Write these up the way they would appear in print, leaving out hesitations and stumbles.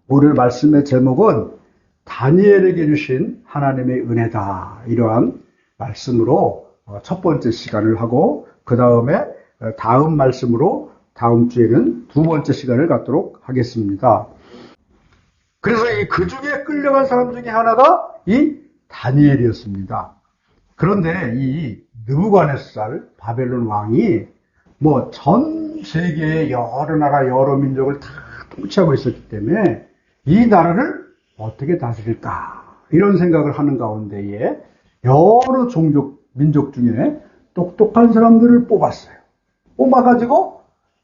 오늘 말씀의 제목은 다니엘에게 주신 하나님의 은혜다. 이러한 말씀으로 첫 번째 시간을 하고 그 다음에 다음 말씀으로 다음 주에는 두 번째 시간을 갖도록 하겠습니다. 그래서 그 중에 끌려간 사람 중에 하나가 이 다니엘이었습니다. 그런데 이 느부갓네살 바벨론 왕이 전 세계의 여러 나라 여러 민족을 다 통치하고 있었기 때문에 이 나라를 어떻게 다스릴까 이런 생각을 하는 가운데에 여러 종족 민족 중에 똑똑한 사람들을 뽑았어요. 뽑아가지고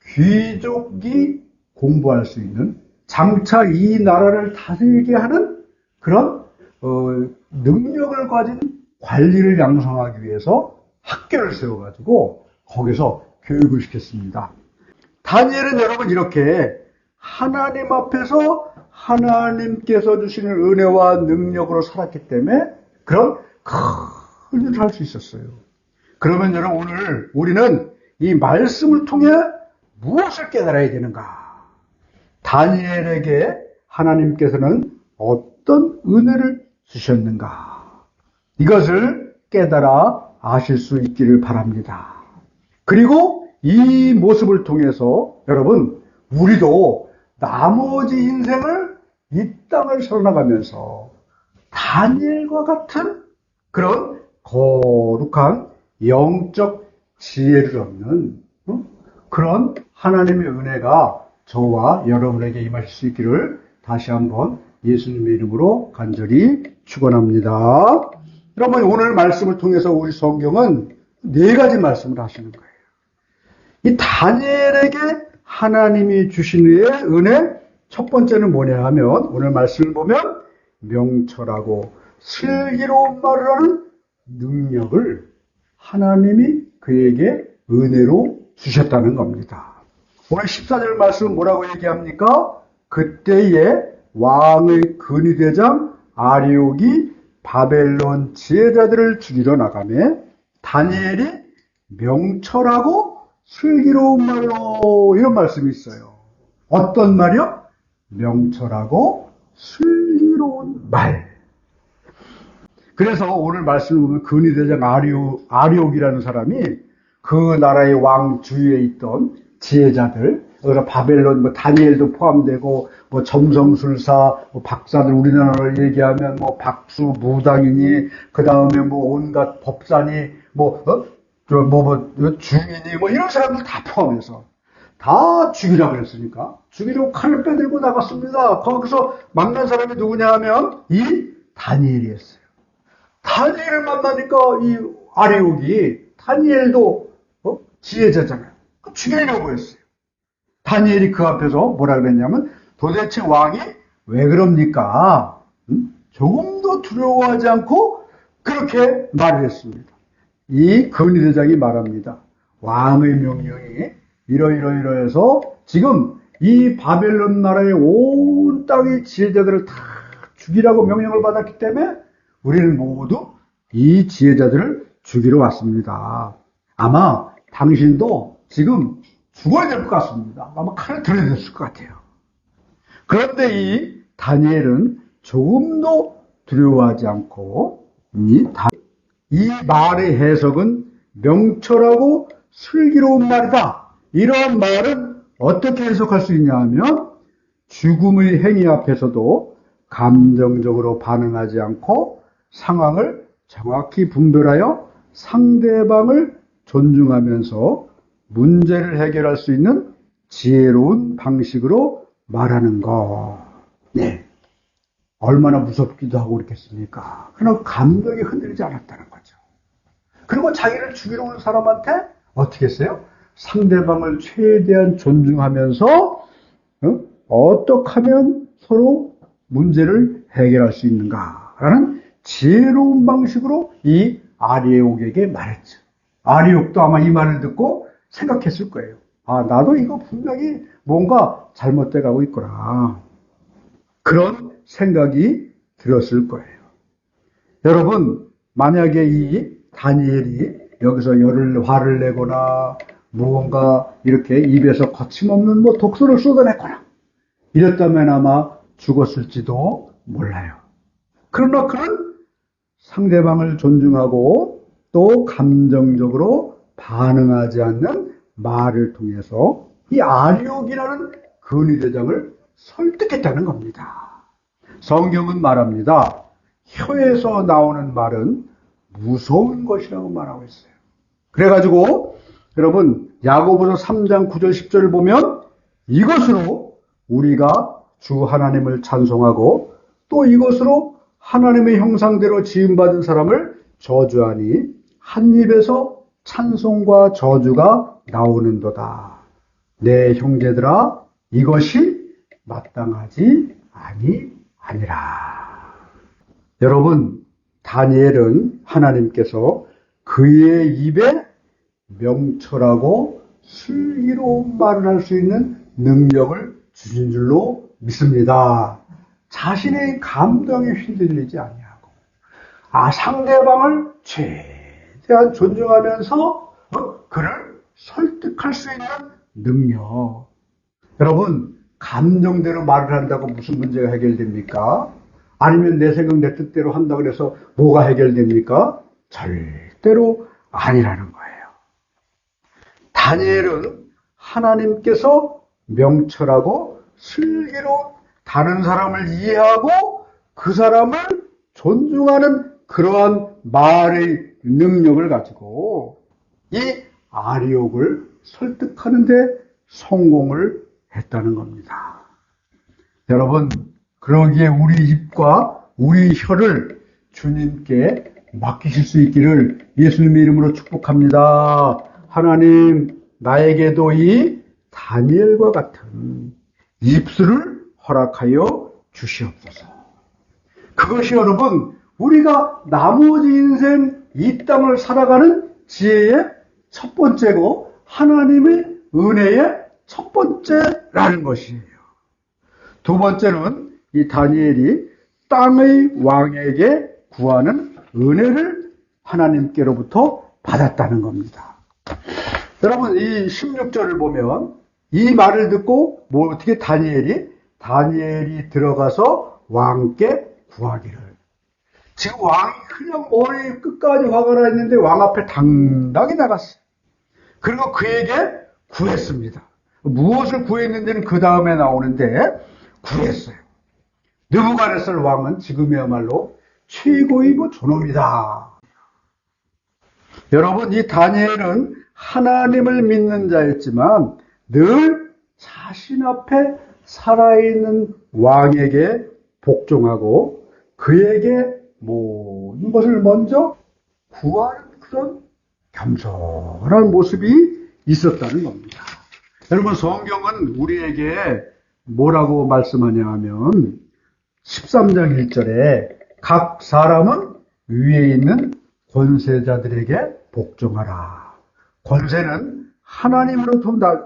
귀족이 공부할 수 있는 장차 이 나라를 다스리게 하는 그런 능력을 가진 관리를 양성하기 위해서 학교를 세워가지고 거기서 교육을 시켰습니다. 다니엘은 여러분 이렇게 하나님 앞에서 하나님께서 주시는 은혜와 능력으로 살았기 때문에 그런 큰 일을 할 수 있었어요. 그러면 여러분 오늘 우리는 이 말씀을 통해 무엇을 깨달아야 되는가? 다니엘에게 하나님께서는 어떤 은혜를 주셨는가? 이것을 깨달아 아실 수 있기를 바랍니다. 그리고 이 모습을 통해서 여러분 우리도 나머지 인생을 이 땅을 살아나가면서 다니엘과 같은 그런 거룩한 영적 지혜를 얻는 그런 하나님의 은혜가 저와 여러분에게 임하실 수 있기를 다시 한번 예수님의 이름으로 간절히 축원합니다. 여러분 오늘 말씀을 통해서 우리 성경은 네 가지 말씀을 하시는 거예요. 이 다니엘에게 하나님이 주신 은혜 첫 번째는 뭐냐 하면 오늘 말씀을 보면 명철하고 슬기로운 말을 하는 능력을 하나님이 그에게 은혜로 주셨다는 겁니다. 오늘 14절 말씀은 뭐라고 얘기합니까? 그때에 왕의 근위대장 아리옥이 바벨론 지혜자들을 죽이러 나가매 다니엘이 명철하고 슬기로운 말로 이런 말씀이 있어요. 어떤 말이요? 명철하고 슬기로운 말. 그래서 오늘 말씀을 보면 근위대장 아리옥이라는 사람이 그 나라의 왕 주위에 있던 지혜자들, 그래서 바벨론 다니엘도 포함되고 점성술사, 박사들 우리나라를 얘기하면 박수, 무당이니 그 다음에 온갖 법사니 주인이 이런 사람들 다 포함해서 다 죽이라고 그랬으니까 죽이려고 칼을 빼들고 나갔습니다. 거기서 만난 사람이 누구냐 하면 이 다니엘이었어요. 다니엘을 만나니까 이 아리옥이 다니엘도 지혜자잖아요. 죽이려고 했어요. 다니엘이 그 앞에서 뭐라 그랬냐면 도대체 왕이 왜 그럽니까? 조금도 두려워하지 않고 그렇게 말을 했습니다. 이 근위대장이 말합니다. 왕의 명령이 이러이러해서 지금 이 바벨론 나라의 온 땅의 지혜자들을 다 죽이라고 명령을 받았기 때문에 우리는 모두 이 지혜자들을 죽이러 왔습니다. 아마 당신도 지금 죽어야 될 것 같습니다. 아마 칼을 들어야 됐을 것 같아요. 그런데 이 다니엘은 조금도 두려워하지 않고 이 말의 해석은 명철하고 슬기로운 말이다. 이러한 말은 어떻게 해석할 수 있냐 하면 죽음의 행위 앞에서도 감정적으로 반응하지 않고 상황을 정확히 분별하여 상대방을 존중하면서 문제를 해결할 수 있는 지혜로운 방식으로 말하는 것. 네. 얼마나 무섭기도 하고 그렇겠습니까? 그러나 감정이 흔들리지 않았다는 거죠. 그리고 자기를 죽이러 온 사람한테 어떻게 했어요? 상대방을 최대한 존중하면서 어떻게 하면 서로 문제를 해결할 수 있는가라는 지혜로운 방식으로 이 아리옥에게 말했죠. 아리옥도 아마 이 말을 듣고 생각했을 거예요. 아, 나도 이거 분명히 뭔가 잘못돼 가고 있구나. 그런 생각이 들었을 거예요. 여러분, 만약에 이 다니엘이 여기서 화를 내거나 무언가 이렇게 입에서 거침없는 독소를 쏟아냈거나 이랬다면 아마 죽었을지도 몰라요. 그러나 그는 상대방을 존중하고 또 감정적으로 반응하지 않는 말을 통해서 이 아리옥이라는 근위대장을 설득했다는 겁니다. 성경은 말합니다. 혀에서 나오는 말은 무서운 것이라고 말하고 있어요. 그래가지고 여러분 야고보서 3장 9절 10절을 보면 이것으로 우리가 주 하나님을 찬송하고 또 이것으로 하나님의 형상대로 지음받은 사람을 저주하니 한 입에서 찬송과 저주가 나오는도다. 내 형제들아 이것이 마땅하지 아니하니라. 여러분 다니엘은 하나님께서 그의 입에 명철하고 슬기로운 말을 할 수 있는 능력을 주신 줄로 믿습니다. 자신의 감정에 휘둘리지 아니하고 상대방을 최대한 존중하면서 그를 설득할 수 있는 능력. 여러분 감정대로 말을 한다고 무슨 문제가 해결됩니까? 아니면 내 생각 내 뜻대로 한다고 해서 뭐가 해결됩니까? 절대로 아니라는 거예요. 다니엘은 하나님께서 명철하고 슬기로운 다른 사람을 이해하고 그 사람을 존중하는 그러한 말의 능력을 가지고 이 아리옥을 설득하는 데 성공을 했다는 겁니다. 여러분 그러기에 우리 입과 우리 혀를 주님께 맡기실 수 있기를 예수님의 이름으로 축복합니다. 하나님 나에게도 이 다니엘과 같은 입술을 허락하여 주시옵소서. 그것이 여러분 우리가 나머지 인생 이 땅을 살아가는 지혜의 첫 번째고 하나님의 은혜의 첫 번째라는 것이에요. 두 번째는 이 다니엘이 땅의 왕에게 구하는 은혜를 하나님께로부터 받았다는 겁니다. 여러분 이 16절을 보면 이 말을 듣고 어떻게 다니엘이 들어가서 왕께 구하기를. 지금 왕이 그냥 머리 끝까지 화가 나 있는데 왕 앞에 당당히 나갔어요. 그리고 그에게 구했습니다. 무엇을 구했는지는 그 다음에 나오는데 구했어요. 느부갓네살 왕은 지금이야말로 최고의 존엄이다. 여러분 이 다니엘은 하나님을 믿는 자였지만 늘 자신 앞에 살아있는 왕에게 복종하고 그에게 모든 것을 먼저 구하는 그런 겸손한 모습이 있었다는 겁니다. 여러분 성경은 우리에게 뭐라고 말씀하냐 하면 13장 1절에 각 사람은 위에 있는 권세자들에게 복종하라. 권세는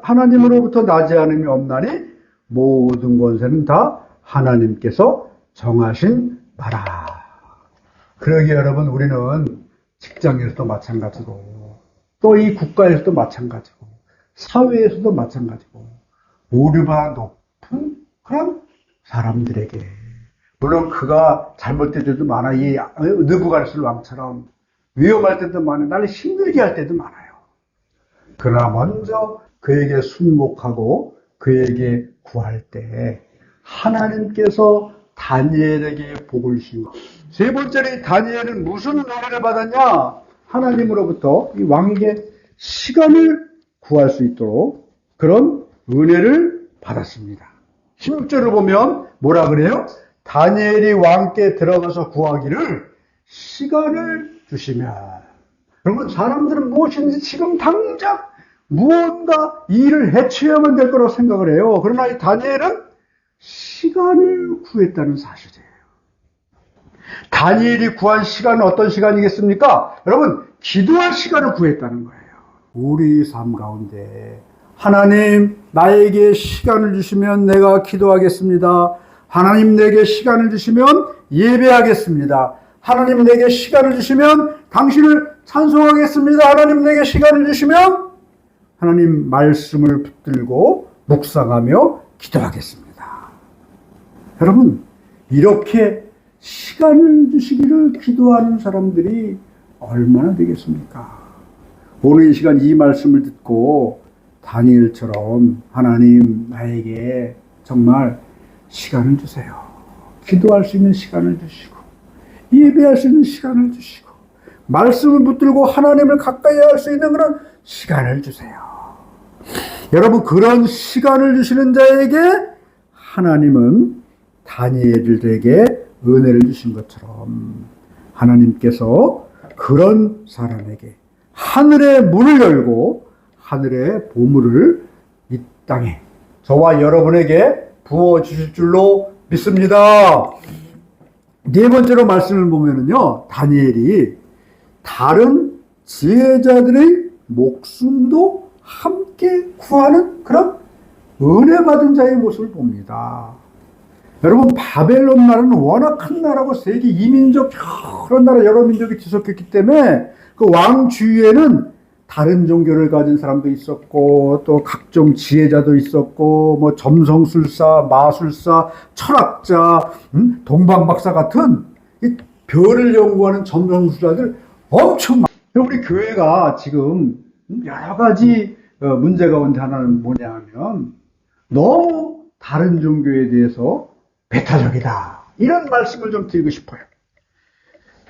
하나님으로부터 나지 않음이 없나니 모든 권세는 다 하나님께서 정하신 바라. 그러기에 여러분 우리는 직장에서도 마찬가지고 또 이 국가에서도 마찬가지고 사회에서도 마찬가지고 오류가 높은 그런 사람들에게 물론 그가 잘못될 때도 많아. 이 느부갓네살 왕처럼 위험할 때도 많아요. 나를 힘들게 할 때도 많아요. 그러나 먼저 그에게 순목하고 그에게 구할 때 하나님께서 다니엘에게 복을 주신 것. 세 번째로 다니엘은 무슨 은혜를 받았냐? 하나님으로부터 이 왕에게 시간을 구할 수 있도록 그런 은혜를 받았습니다. 16절을 보면 뭐라 그래요? 다니엘이 왕께 들어가서 구하기를 시간을 주시면. 그러면 사람들은 무엇인지 지금 당장 무언가 일을 해쳐야만 될 거라고 생각을 해요. 그러나 이 다니엘은 시간을 구했다는 사실이에요. 다니엘이 구한 시간은 어떤 시간이겠습니까? 여러분, 기도할 시간을 구했다는 거예요. 우리 삶 가운데 하나님 나에게 시간을 주시면 내가 기도하겠습니다. 하나님 내게 시간을 주시면 예배하겠습니다. 하나님 내게 시간을 주시면 당신을 찬송하겠습니다. 하나님 내게 시간을 주시면 하나님 말씀을 붙들고 묵상하며 기도하겠습니다. 여러분, 이렇게 시간을 주시기를 기도하는 사람들이 얼마나 되겠습니까? 오늘 이 시간 이 말씀을 듣고 다니엘처럼 하나님 나에게 정말 시간을 주세요. 기도할 수 있는 시간을 주시고 예배할 수 있는 시간을 주시고 말씀을 붙들고 하나님을 가까이 할 수 있는 그런 시간을 주세요. 여러분, 그런 시간을 주시는 자에게 하나님은 다니엘에게 은혜를 주신 것처럼 하나님께서 그런 사람에게 하늘의 문을 열고 하늘의 보물을 이 땅에 저와 여러분에게 부어주실 줄로 믿습니다. 네 번째로 말씀을 보면은요, 다니엘이 다른 지혜자들의 목숨도 함께 구하는 그런 은혜 받은 자의 모습을 봅니다. 여러분, 바벨론 나라는 워낙 큰 나라고 세계 이민족 여러 나라 여러 민족이 지속했기 때문에 그 왕 주위에는 다른 종교를 가진 사람도 있었고 또 각종 지혜자도 있었고 뭐 점성술사, 마술사, 철학자, 동방박사 같은 이 별을 연구하는 점성술사들 엄청 많아요. 우리 교회가 지금 여러 가지 문제 가운데 하나는 뭐냐 하면 너무 다른 종교에 대해서 배타적이다. 이런 말씀을 좀 드리고 싶어요.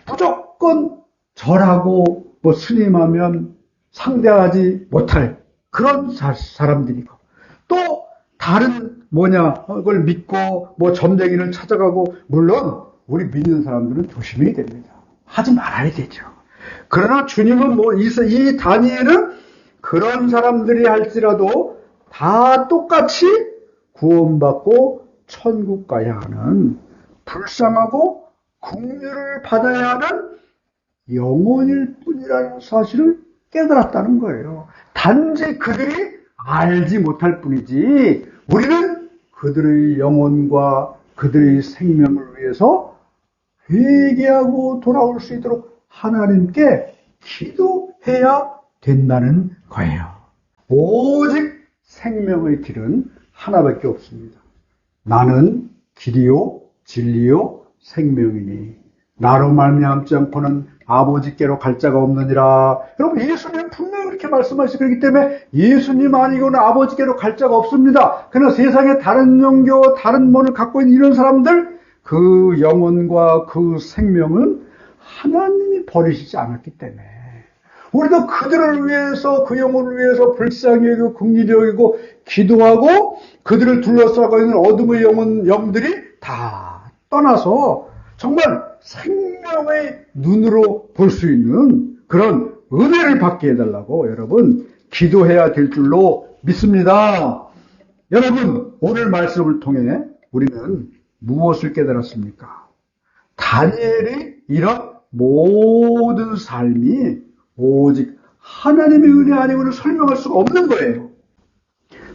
무조건 절하고 뭐 스님하면 상대하지 못할 그런 사람들이고 또 다른 걸 믿고 뭐 점쟁이를 찾아가고 물론 우리 믿는 사람들은 조심해야 됩니다. 하지 말아야 되죠. 그러나 주님은 이 다니엘은 그런 사람들이 할지라도 다 똑같이 구원받고 천국 가야 하는 불쌍하고 긍휼을 받아야 하는 영혼일 뿐이라는 사실을 깨달았다는 거예요. 단지 그들이 알지 못할 뿐이지 우리는 그들의 영혼과 그들의 생명을 위해서 회개하고 돌아올 수 있도록 하나님께 기도해야 된다는 거예요. 오직 생명의 길은 하나밖에 없습니다. 나는 길이요 진리요 생명이니 나로 말미암지 않고는 아버지께로 갈 자가 없느니라. 여러분, 예수님은 분명히 그렇게 말씀하시기 그렇기 때문에 예수님 아니고는 아버지께로 갈 자가 없습니다. 그러나 세상에 다른 종교, 다른 뭐를 갖고 있는 이런 사람들, 그 영혼과 그 생명은 하나님이 버리시지 않았기 때문에 우리도 그들을 위해서, 그 영혼을 위해서 불쌍히 여기고 긍휼히 여기고 기도하고 그들을 둘러싸고 있는 어둠의 영들이 다 떠나서 정말 생명의 눈으로 볼 수 있는 그런 은혜를 받게 해달라고 여러분 기도해야 될 줄로 믿습니다. 여러분, 오늘 말씀을 통해 우리는 무엇을 깨달았습니까? 다니엘이 이런 모든 삶이 오직 하나님의 은혜 아니고는 설명할 수가 없는 거예요.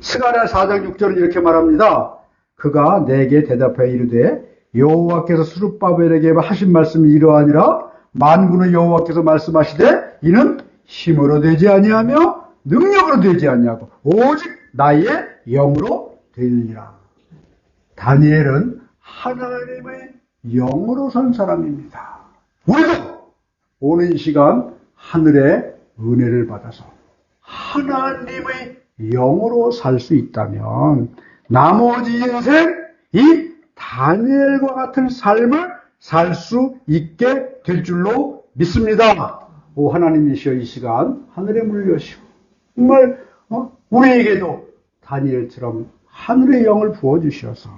스가랴 4장 6절은 이렇게 말합니다. 그가 내게 대답하여 이르되 여호와께서 스룹바벨에게 하신 말씀이 이러하니라. 만군의 여호와께서 말씀하시되 이는 힘으로 되지 아니하며 능력으로 되지 아니하고 오직 나의 영으로 되느니라. 다니엘은 하나님의 영으로 산 사람입니다. 우리도 오늘 이 시간 하늘의 은혜를 받아서 하나님의 영으로 살 수 있다면 나머지 인생 이 다니엘과 같은 삶을 살 수 있게 될 줄로 믿습니다. 오 하나님이시여, 이 시간 하늘의 문을 여시고 정말 우리에게도 다니엘처럼 하늘의 영을 부어주셔서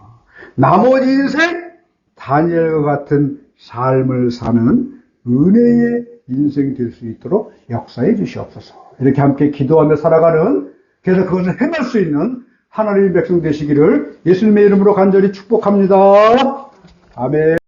나머지 인생 다니엘과 같은 삶을 사는 은혜의 인생이 될 수 있도록 역사해 주시옵소서. 이렇게 함께 기도하며 살아가는, 그래서 그것을 행할 수 있는 하나님의 백성 되시기를 예수님의 이름으로 간절히 축복합니다. 아멘.